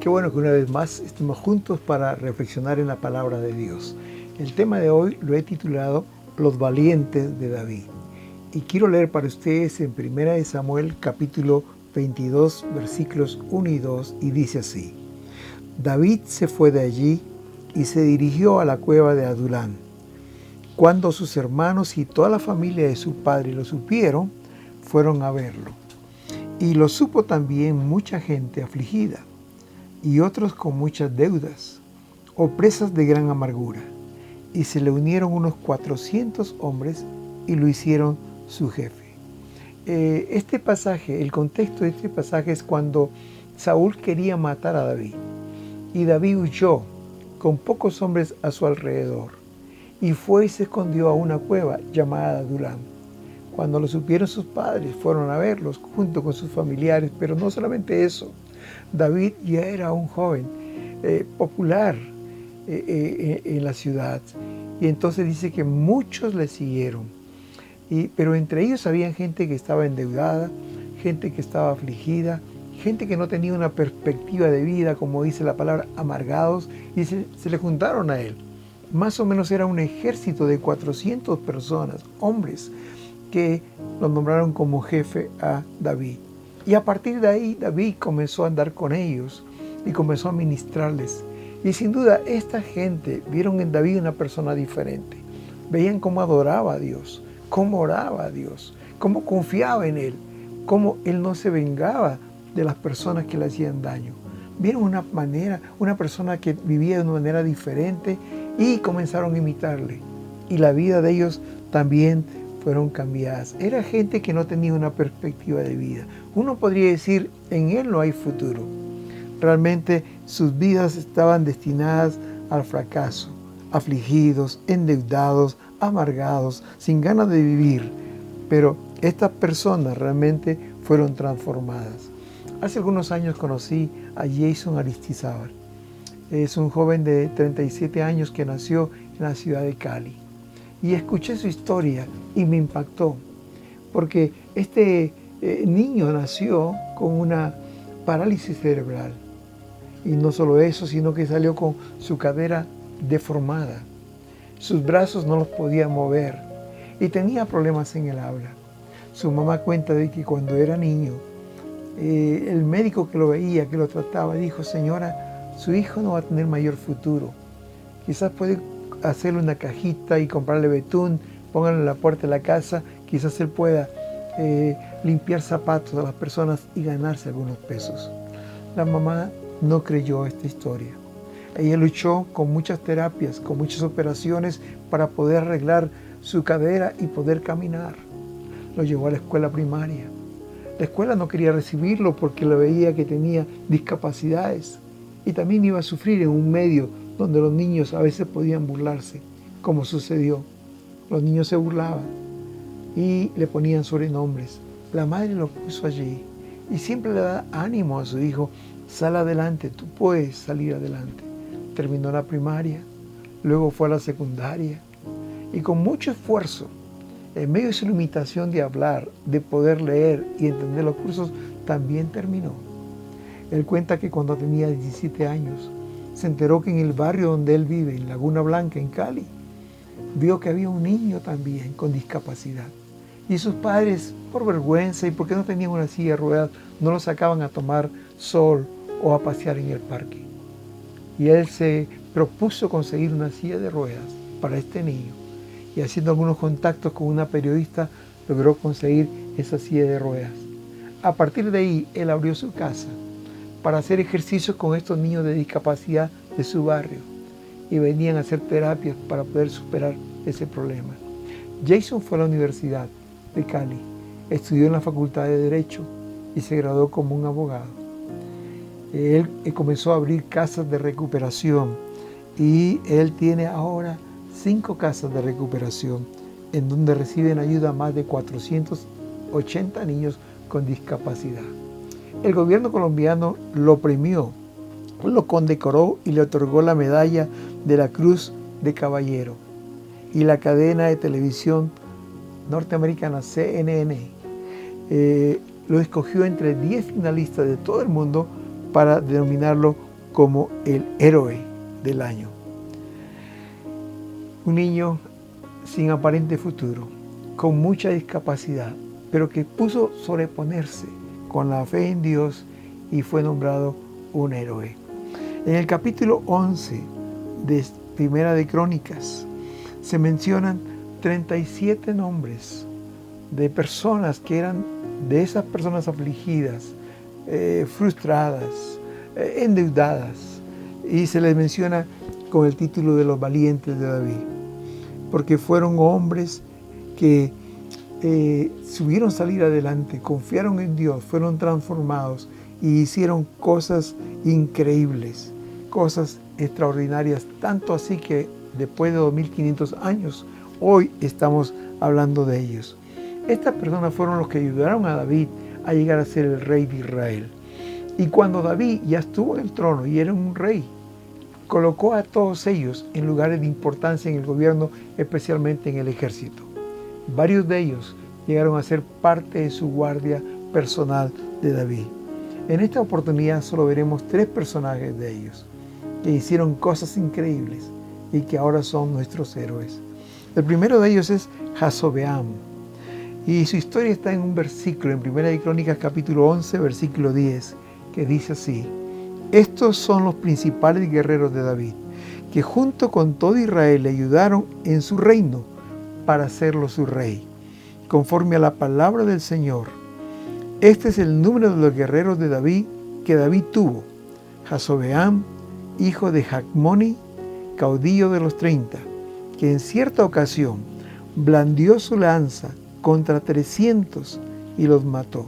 Qué bueno que una vez más estemos juntos para reflexionar en la palabra de Dios. El tema de hoy lo he titulado Los valientes de David. Y quiero leer para ustedes en 1 Samuel capítulo 22 versículos 1 y 2 y dice así: David se fue de allí y se dirigió a la cueva de Adulán. Cuando sus hermanos y toda la familia de su padre lo supieron, fueron a verlo. Y lo supo también mucha gente afligida, y otros con muchas deudas, opresas de gran amargura. Y se le unieron unos 400 hombres y lo hicieron su jefe. Este pasaje, el contexto de este pasaje es cuando Saúl quería matar a David. Y David huyó con pocos hombres a su alrededor. Y fue y se escondió a una cueva llamada Adulán. Cuando lo supieron sus padres, fueron a verlos junto con sus familiares. Pero no solamente eso, David ya era un joven popular en la ciudad. Y entonces dice que muchos le siguieron. Pero entre ellos había gente que estaba endeudada, gente que estaba afligida, gente que no tenía una perspectiva de vida, como dice la palabra, amargados, y se le juntaron a él. Más o menos era un ejército de 400 personas, hombres, que lo nombraron como jefe a David. Y a partir de ahí David comenzó a andar con ellos y comenzó a ministrarles. Y sin duda esta gente vieron en David una persona diferente. Veían cómo adoraba a Dios, cómo oraba a Dios, cómo confiaba en Él, cómo Él no se vengaba de las personas que le hacían daño. Vieron una persona que vivía de una manera diferente y comenzaron a imitarle. Y la vida de ellos también fueron cambiadas. Era gente que no tenía una perspectiva de vida. Uno podría decir, en él no hay futuro. Realmente sus vidas estaban destinadas al fracaso, afligidos, endeudados, amargados, sin ganas de vivir. Pero estas personas realmente fueron transformadas. Hace algunos años conocí a Jason Aristizábal. Es un joven de 37 años que nació en la ciudad de Cali. Y escuché su historia y me impactó, porque este niño nació con una parálisis cerebral. Y no solo eso, sino que salió con su cadera deformada. Sus brazos no los podía mover y tenía problemas en el habla. Su mamá cuenta de que cuando era niño, el médico que lo veía, que lo trataba, dijo: señora, su hijo no va a tener mayor futuro. Quizás puede hacerle una cajita y comprarle betún, pónganlo en la puerta de la casa, quizás él pueda limpiar zapatos a las personas y ganarse algunos pesos. La mamá no creyó esta historia. Ella luchó con muchas terapias, con muchas operaciones para poder arreglar su cadera y poder caminar. Lo llevó a la escuela primaria. La escuela no quería recibirlo porque lo veía que tenía discapacidades y también iba a sufrir en un medio donde los niños a veces podían burlarse, como sucedió. Los niños se burlaban y le ponían sobrenombres. La madre lo puso allí y siempre le da ánimo a su hijo: sal adelante, tú puedes salir adelante. Terminó la primaria, luego fue a la secundaria y con mucho esfuerzo, en medio de su limitación de hablar, de poder leer y entender los cursos, también terminó. Él cuenta que cuando tenía 17 años, se enteró que en el barrio donde él vive, en Laguna Blanca, en Cali, vio que había un niño también con discapacidad. Y sus padres, por vergüenza y porque no tenían una silla de ruedas, no lo sacaban a tomar sol o a pasear en el parque. Y él se propuso conseguir una silla de ruedas para este niño. Y haciendo algunos contactos con una periodista, logró conseguir esa silla de ruedas. A partir de ahí, él abrió su casa para hacer ejercicios con estos niños de discapacidad de su barrio. Y venían a hacer terapias para poder superar ese problema. Jason fue a la Universidad de Cali, estudió en la Facultad de Derecho y se graduó como un abogado. Él comenzó a abrir casas de recuperación y él tiene ahora 5 casas de recuperación en donde reciben ayuda a más de 480 niños con discapacidad. El gobierno colombiano lo premió, lo condecoró y le otorgó la medalla de la Cruz de Caballero. Y la cadena de televisión norteamericana CNN lo escogió entre 10 finalistas de todo el mundo para denominarlo como el héroe del año. Un niño sin aparente futuro, con mucha discapacidad, pero que pudo sobreponerse con la fe en Dios y fue nombrado un héroe. En el capítulo 11 de Primera de Crónicas se mencionan 37 nombres de personas que eran de esas personas afligidas, frustradas, endeudadas, y se les menciona con el título de los valientes de David, porque fueron hombres que supieron salir adelante, confiaron en Dios, fueron transformados y hicieron cosas increíbles, cosas extraordinarias, tanto así que después de 2500 años, hoy estamos hablando de ellos. Estas personas fueron los que ayudaron a David a llegar a ser el rey de Israel. Y cuando David ya estuvo en el trono y era un rey, colocó a todos ellos en lugares de importancia en el gobierno, especialmente en el ejército. Varios de ellos llegaron a ser parte de su guardia personal de David. En esta oportunidad solo veremos 3 personajes de ellos que hicieron cosas increíbles y que ahora son nuestros héroes. El primero de ellos es Jasobeam, y su historia está en un versículo en Primera de Crónicas capítulo 11, versículo 10, que dice así: estos son los principales guerreros de David, que junto con todo Israel le ayudaron en su reino para hacerlo su rey, conforme a la palabra del Señor. Este es el número de los guerreros de David que David tuvo: Jasobeam, hijo de Jacmoni, caudillo de los 30, que en cierta ocasión blandió su lanza contra 300 y los mató.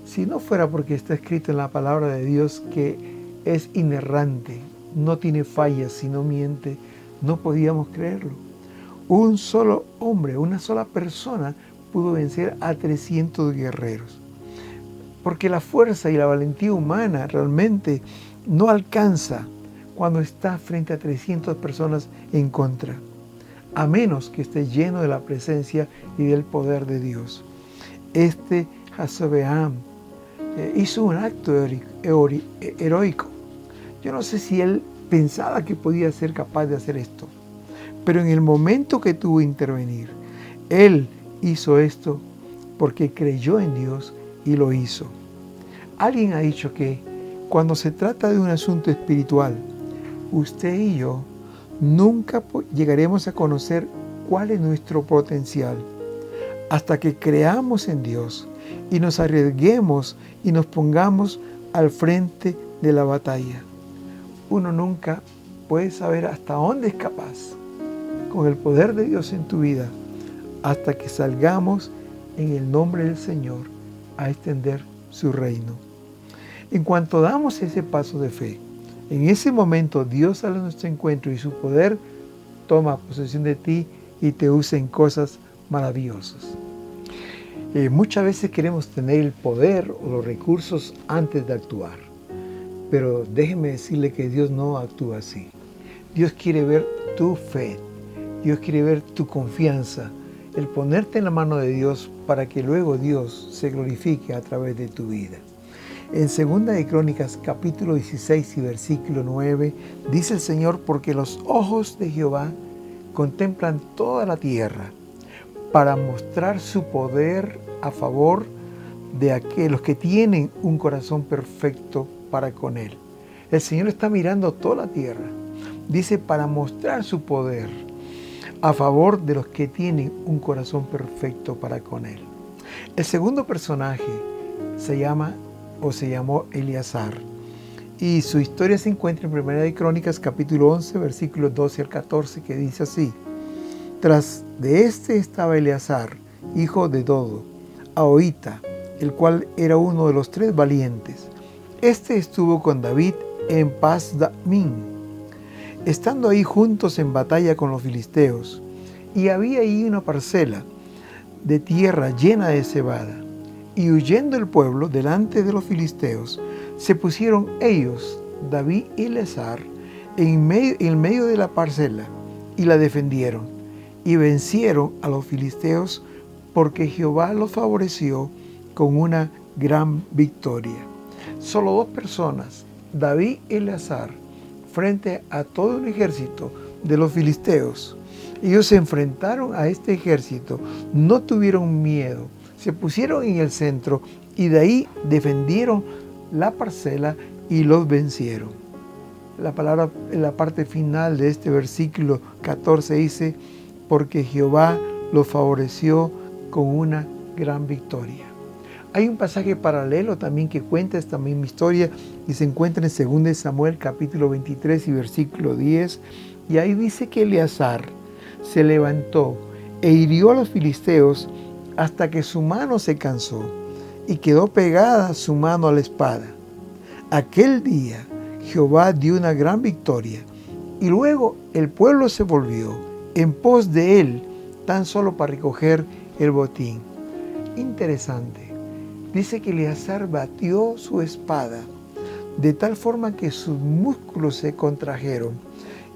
Si no fuera porque está escrito en la palabra de Dios que es inerrante, no tiene fallas, sino miente, no podíamos creerlo. Un solo hombre, una sola persona pudo vencer a 300 guerreros. Porque la fuerza y la valentía humana realmente no alcanza cuando está frente a 300 personas en contra, a menos que esté lleno de la presencia y del poder de Dios. Este Jasobeam hizo un acto heroico. Yo no sé si él pensaba que podía ser capaz de hacer esto, pero en el momento que tuvo que intervenir, él hizo esto porque creyó en Dios y lo hizo. Alguien ha dicho que cuando se trata de un asunto espiritual, usted y yo nunca llegaremos a conocer cuál es nuestro potencial hasta que creamos en Dios y nos arriesguemos y nos pongamos al frente de la batalla. Uno nunca puede saber hasta dónde es capaz con el poder de Dios en tu vida hasta que salgamos en el nombre del Señor a extender su reino. En cuanto damos ese paso de fe, en ese momento Dios sale a nuestro encuentro y su poder toma posesión de ti y te usa en cosas maravillosas. Muchas veces queremos tener el poder o los recursos antes de actuar, pero déjeme decirle que Dios no actúa así. Dios quiere ver tu fe, Dios quiere ver tu confianza, el ponerte en la mano de Dios para que luego Dios se glorifique a través de tu vida. En 2 de Crónicas capítulo 16 y versículo 9 dice el Señor: porque los ojos de Jehová contemplan toda la tierra para mostrar su poder a favor de aquellos que tienen un corazón perfecto para con Él. El Señor está mirando toda la tierra. Dice para mostrar su poder a favor de los que tienen un corazón perfecto para con Él. El segundo personaje se llamó Eleazar. Y su historia se encuentra en Primera de Crónicas, capítulo 11, versículos 12 al 14, que dice así: tras de este estaba Eleazar, hijo de Dodo, ahohita, el cual era uno de los 3 valientes. Este estuvo con David en Pas-damim, estando ahí juntos en batalla con los filisteos. Y había ahí una parcela de tierra llena de cebada. Y huyendo el pueblo delante de los filisteos, se pusieron ellos, David y Eleazar, en medio de la parcela, y la defendieron, y vencieron a los filisteos, porque Jehová los favoreció con una gran victoria. Solo 2 personas David y Eleazar frente a todo un ejército de los filisteos. Ellos se enfrentaron a este ejército, no tuvieron miedo, se pusieron en el centro y de ahí defendieron la parcela y los vencieron. La palabra en la parte final de este versículo 14 dice, porque Jehová los favoreció con una gran victoria. Hay un pasaje paralelo también que cuenta esta misma historia y se encuentra en 2 Samuel capítulo 23 y versículo 10, y ahí dice que Eleazar se levantó e hirió a los filisteos hasta que su mano se cansó y quedó pegada su mano a la espada. Aquel día Jehová dio una gran victoria y luego el pueblo se volvió en pos de él tan solo para recoger el botín. Interesante. Dice que Eleazar batió su espada de tal forma que sus músculos se contrajeron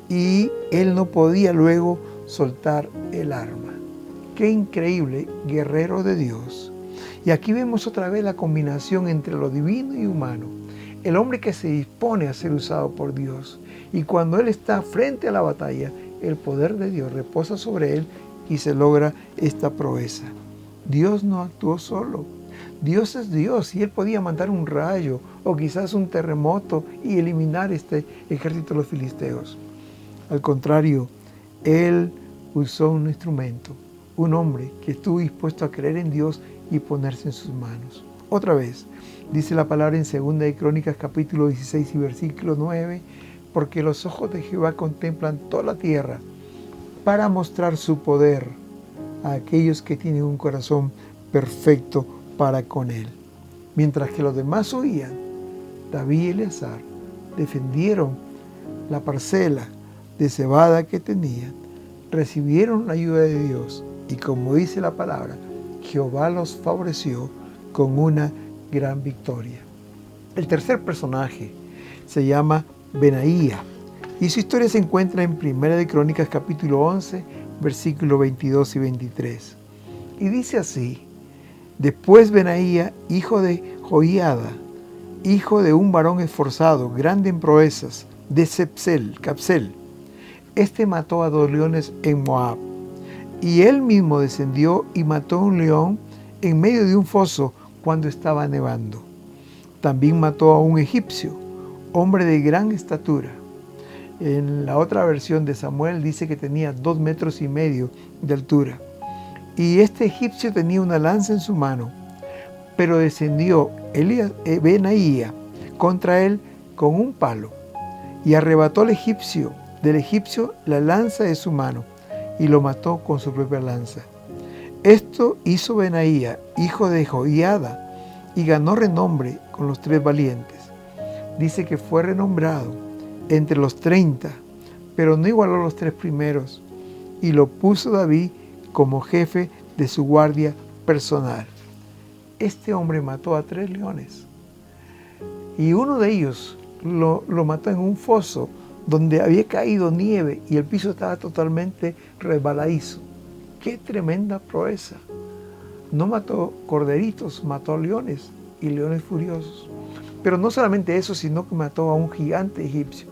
y él no podía luego soltar el arma. ¡Qué increíble guerrero de Dios! Y aquí vemos otra vez la combinación entre lo divino y humano. El hombre que se dispone a ser usado por Dios. Y cuando él está frente a la batalla, el poder de Dios reposa sobre él y se logra esta proeza. Dios no actuó solo. Dios es Dios y él podía mandar un rayo o quizás un terremoto y eliminar este ejército de los filisteos. Al contrario, él usó un instrumento, un hombre que estuvo dispuesto a creer en Dios y ponerse en sus manos. Otra vez, dice la palabra en 2 de Crónicas capítulo 16 y versículo 9, porque los ojos de Jehová contemplan toda la tierra para mostrar su poder a aquellos que tienen un corazón perfecto para con él. Mientras que los demás huían, David y Eleazar defendieron la parcela de cebada que tenían, recibieron la ayuda de Dios y como dice la palabra, Jehová los favoreció con una gran victoria. El tercer personaje se llama Benaía y su historia se encuentra en 1 de Crónicas capítulo 11, versículos 22 y 23. Y dice así, después Benaía, hijo de Joiada, hijo de un varón esforzado, grande en proezas, de Capsel, este mató a 2 leones en Moab, y él mismo descendió y mató a un león en medio de un foso cuando estaba nevando. También mató a un egipcio, hombre de gran estatura. En la otra versión de Samuel dice que tenía 2,5 metros de altura. Y este egipcio tenía una lanza en su mano, pero descendió Benaía contra él con un palo y arrebató del egipcio la lanza de su mano y lo mató con su propia lanza. Esto hizo Benaía, hijo de Joiada, y ganó renombre con los 3 valientes. Dice que fue renombrado entre los 30, pero no igualó a los 3 primeros, y lo puso David como jefe de su guardia personal. Este hombre mató a 3 leones, y uno de ellos lo mató en un foso donde había caído nieve y el piso estaba totalmente resbaladizo. ¡Qué tremenda proeza! No mató corderitos, mató leones y leones furiosos. Pero no solamente eso, sino que mató a un gigante egipcio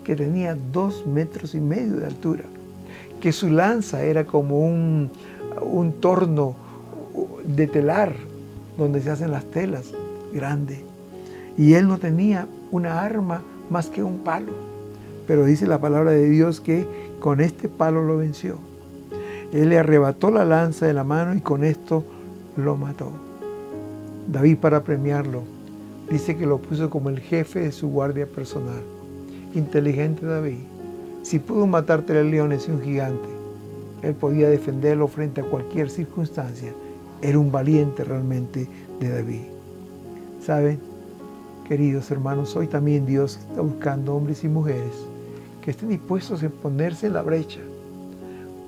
que tenía 2,5 metros de altura, que su lanza era como un torno de telar donde se hacen las telas, grande. Y él no tenía una arma más que un palo. Pero dice la palabra de Dios que con este palo lo venció. Él le arrebató la lanza de la mano y con esto lo mató. David, para premiarlo, dice que lo puso como el jefe de su guardia personal. Inteligente David. Si pudo matar 3 leones y un gigante, él podía defenderlo frente a cualquier circunstancia. Era un valiente realmente de David. ¿Saben? Queridos hermanos, hoy también Dios está buscando hombres y mujeres que estén dispuestos a ponerse en la brecha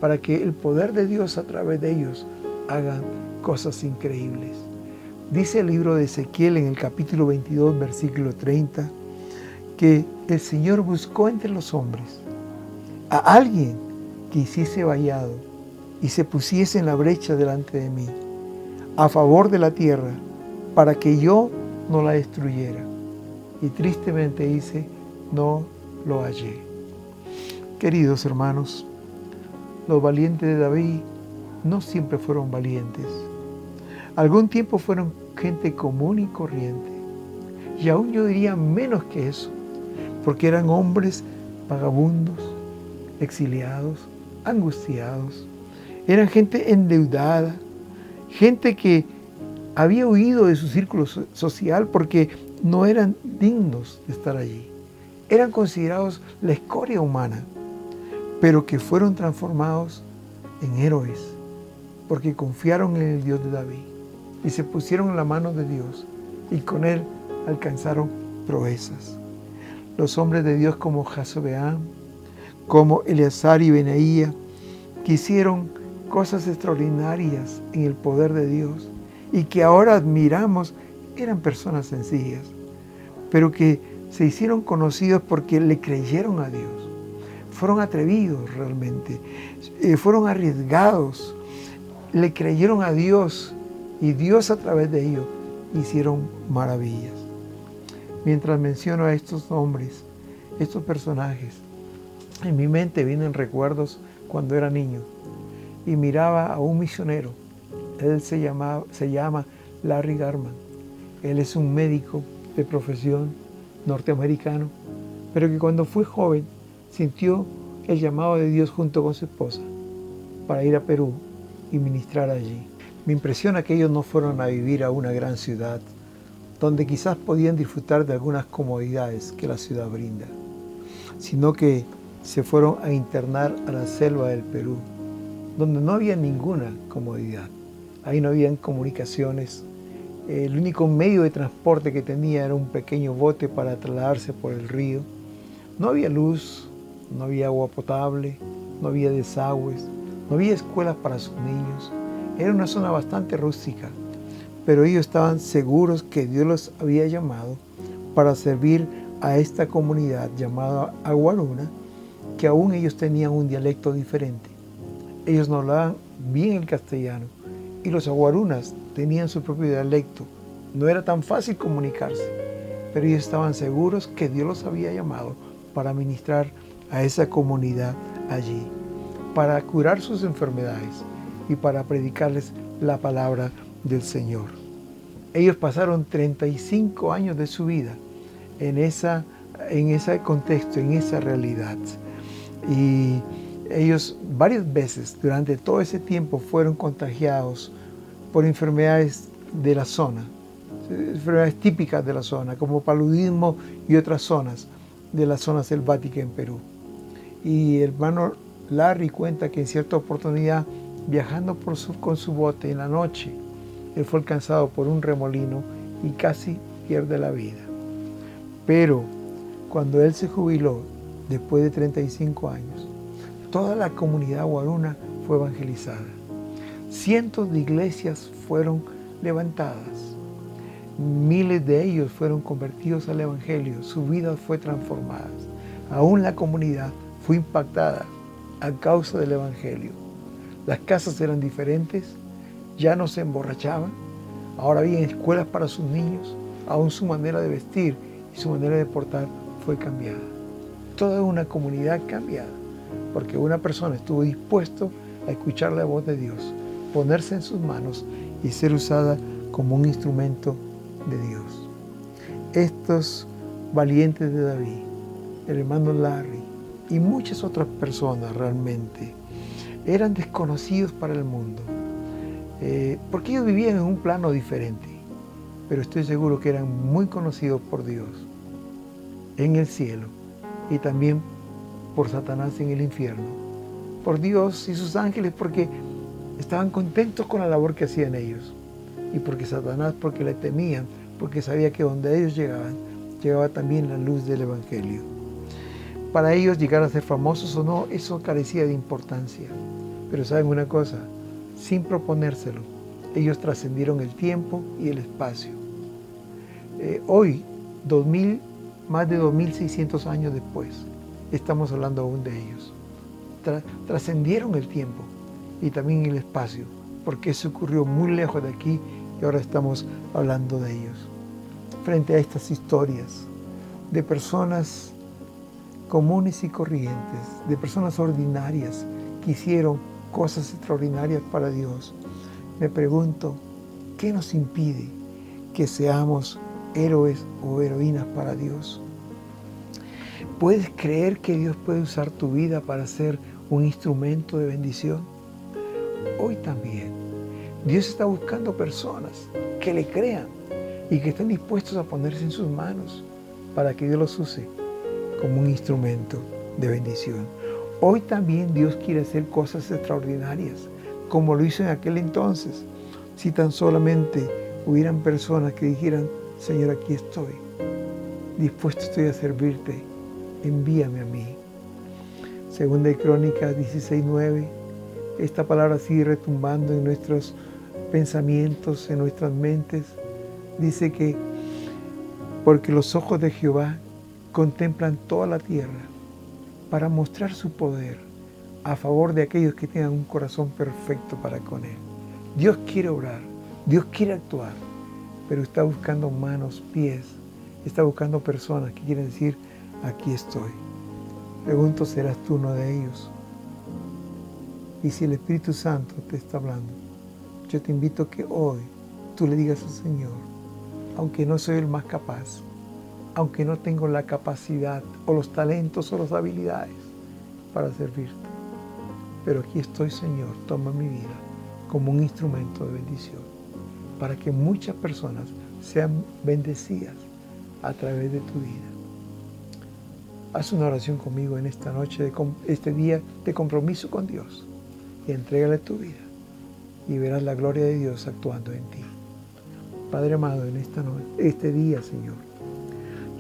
para que el poder de Dios a través de ellos hagan cosas increíbles. Dice el libro de Ezequiel en el capítulo 22, versículo 30, que el Señor buscó entre los hombres a alguien que hiciese vallado y se pusiese en la brecha delante de mí, a favor de la tierra, para que yo no la destruyera. y tristemente dice, no lo hallé. Queridos hermanos, los valientes de David no siempre fueron valientes. Algún tiempo fueron gente común y corriente. Y aún yo diría menos que eso, porque eran hombres vagabundos, exiliados, angustiados. Eran gente endeudada, gente que había huido de su círculo social porque no eran dignos de estar allí. Eran considerados la escoria humana, pero que fueron transformados en héroes, porque confiaron en el Dios de David y se pusieron en la mano de Dios y con Él alcanzaron proezas. Los hombres de Dios como Jasobeam, como Eleazar y Benaía, que hicieron cosas extraordinarias en el poder de Dios y que ahora admiramos, eran personas sencillas, pero que se hicieron conocidos porque le creyeron a Dios. Fueron atrevidos realmente, fueron arriesgados, le creyeron a Dios y Dios a través de ellos hicieron maravillas. Mientras menciono a estos nombres, estos personajes, en mi mente vienen recuerdos cuando era niño y miraba a un misionero. Él se llama Larry Garman. Él es un médico de profesión norteamericano, pero que cuando fue joven sintió el llamado de Dios junto con su esposa para ir a Perú y ministrar allí. Me impresiona que ellos no fueron a vivir a una gran ciudad, donde quizás podían disfrutar de algunas comodidades que la ciudad brinda, sino que se fueron a internar a la selva del Perú, donde no había ninguna comodidad. Ahí no habían comunicaciones. El único medio de transporte que tenía era un pequeño bote para trasladarse por el río. No había luz, no había agua potable, no había desagües, no había escuelas para sus niños. Era una zona bastante rústica, pero ellos estaban seguros que Dios los había llamado para servir a esta comunidad llamada Aguaruna, que aún ellos tenían un dialecto diferente. Ellos no hablaban bien el castellano y los aguarunas tenían su propio dialecto. No era tan fácil comunicarse, pero ellos estaban seguros que Dios los había llamado para ministrar a esa comunidad allí, para curar sus enfermedades y para predicarles la palabra del Señor. Ellos pasaron 35 años de su vida en ese contexto, en esa realidad. Y ellos varias veces durante todo ese tiempo fueron contagiados por enfermedades de la zona, enfermedades típicas de la zona, como paludismo y otras zonas de la zona selvática en Perú. Y el hermano Larry cuenta que en cierta oportunidad, viajando con su bote en la noche, él fue alcanzado por un remolino y casi pierde la vida. Pero cuando él se jubiló, después de 35 años, toda la comunidad aguaruna fue evangelizada. Cientos de iglesias fueron levantadas. Miles de ellos fueron convertidos al evangelio. Su vida fue transformada. Aún la comunidad fue impactada a causa del evangelio. Las casas eran diferentes, ya no se emborrachaban, ahora había escuelas para sus niños, aún su manera de vestir y su manera de portar fue cambiada. Toda una comunidad cambiada, porque una persona estuvo dispuesto a escuchar la voz de Dios, ponerse en sus manos y ser usada como un instrumento de Dios. Estos valientes de David, el hermano Larry y muchas otras personas realmente, eran desconocidos para el mundo, porque ellos vivían en un plano diferente, pero estoy seguro que eran muy conocidos por Dios en el cielo y también por Satanás en el infierno, por Dios y sus ángeles, porque estaban contentos con la labor que hacían ellos, y porque Satanás, porque le temían, porque sabía que donde ellos llegaban, llegaba también la luz del evangelio. Para ellos llegar a ser famosos o no, eso carecía de importancia. Pero saben una cosa, sin proponérselo, ellos trascendieron el tiempo y el espacio. Hoy, más de 2600 años después, estamos hablando aún de ellos. Trascendieron el tiempo y también el espacio, porque eso ocurrió muy lejos de aquí y ahora estamos hablando de ellos. Frente a estas historias, de personas comunes y corrientes, de personas ordinarias que hicieron cosas extraordinarias para Dios. Me pregunto, ¿qué nos impide que seamos héroes o heroínas para Dios? ¿Puedes creer que Dios puede usar tu vida para ser un instrumento de bendición? Hoy también, Dios está buscando personas que le crean y que estén dispuestos a ponerse en sus manos para que Dios los use como un instrumento de bendición. Hoy también Dios quiere hacer cosas extraordinarias, como lo hizo en aquel entonces. Si tan solamente hubieran personas que dijeran, Señor, aquí estoy, dispuesto estoy a servirte, envíame a mí. Segunda de Crónicas 16:9, esta palabra sigue retumbando en nuestros pensamientos, en nuestras mentes. Dice que, porque los ojos de Jehová contemplan toda la tierra para mostrar su poder a favor de aquellos que tengan un corazón perfecto para con Él. Dios quiere obrar, Dios quiere actuar, pero está buscando manos, pies, está buscando personas que quieren decir, aquí estoy. Pregunto, ¿serás tú uno de ellos? Y si el Espíritu Santo te está hablando, yo te invito a que hoy tú le digas al Señor, aunque no soy el más capaz, aunque no tengo la capacidad o los talentos o las habilidades para servirte, pero aquí estoy, Señor, toma mi vida como un instrumento de bendición, para que muchas personas sean bendecidas a través de tu vida. Haz una oración conmigo en esta noche, este día de compromiso con Dios, y entrégale tu vida, y verás la gloria de Dios actuando en ti. Padre amado, en este día, Señor,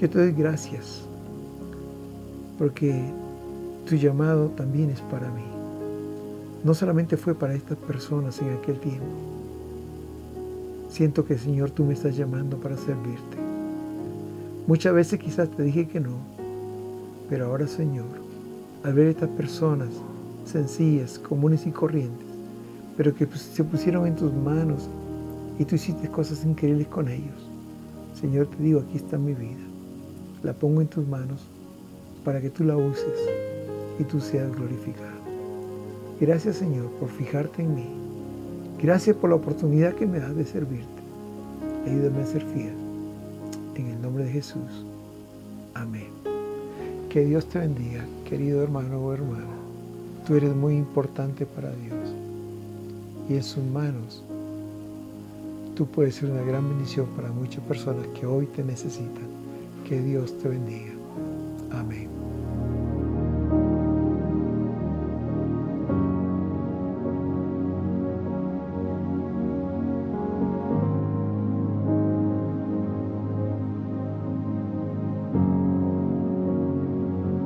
yo te doy gracias, porque tu llamado también es para mí. No solamente fue para estas personas en aquel tiempo. Siento que, Señor, tú me estás llamando para servirte. Muchas veces quizás te dije que no, pero ahora, Señor, al ver estas personas sencillas, comunes y corrientes, pero que se pusieron en tus manos y tú hiciste cosas increíbles con ellos, Señor, te digo, aquí está mi vida. La pongo en tus manos para que tú la uses y tú seas glorificado. Gracias, Señor, por fijarte en mí. Gracias por la oportunidad que me das de servirte. Ayúdame a ser fiel. En el nombre de Jesús. Amén. Que Dios te bendiga, querido hermano o hermana. Tú eres muy importante para Dios. Y en sus manos tú puedes ser una gran bendición para muchas personas que hoy te necesitan. Que Dios te bendiga. Amén.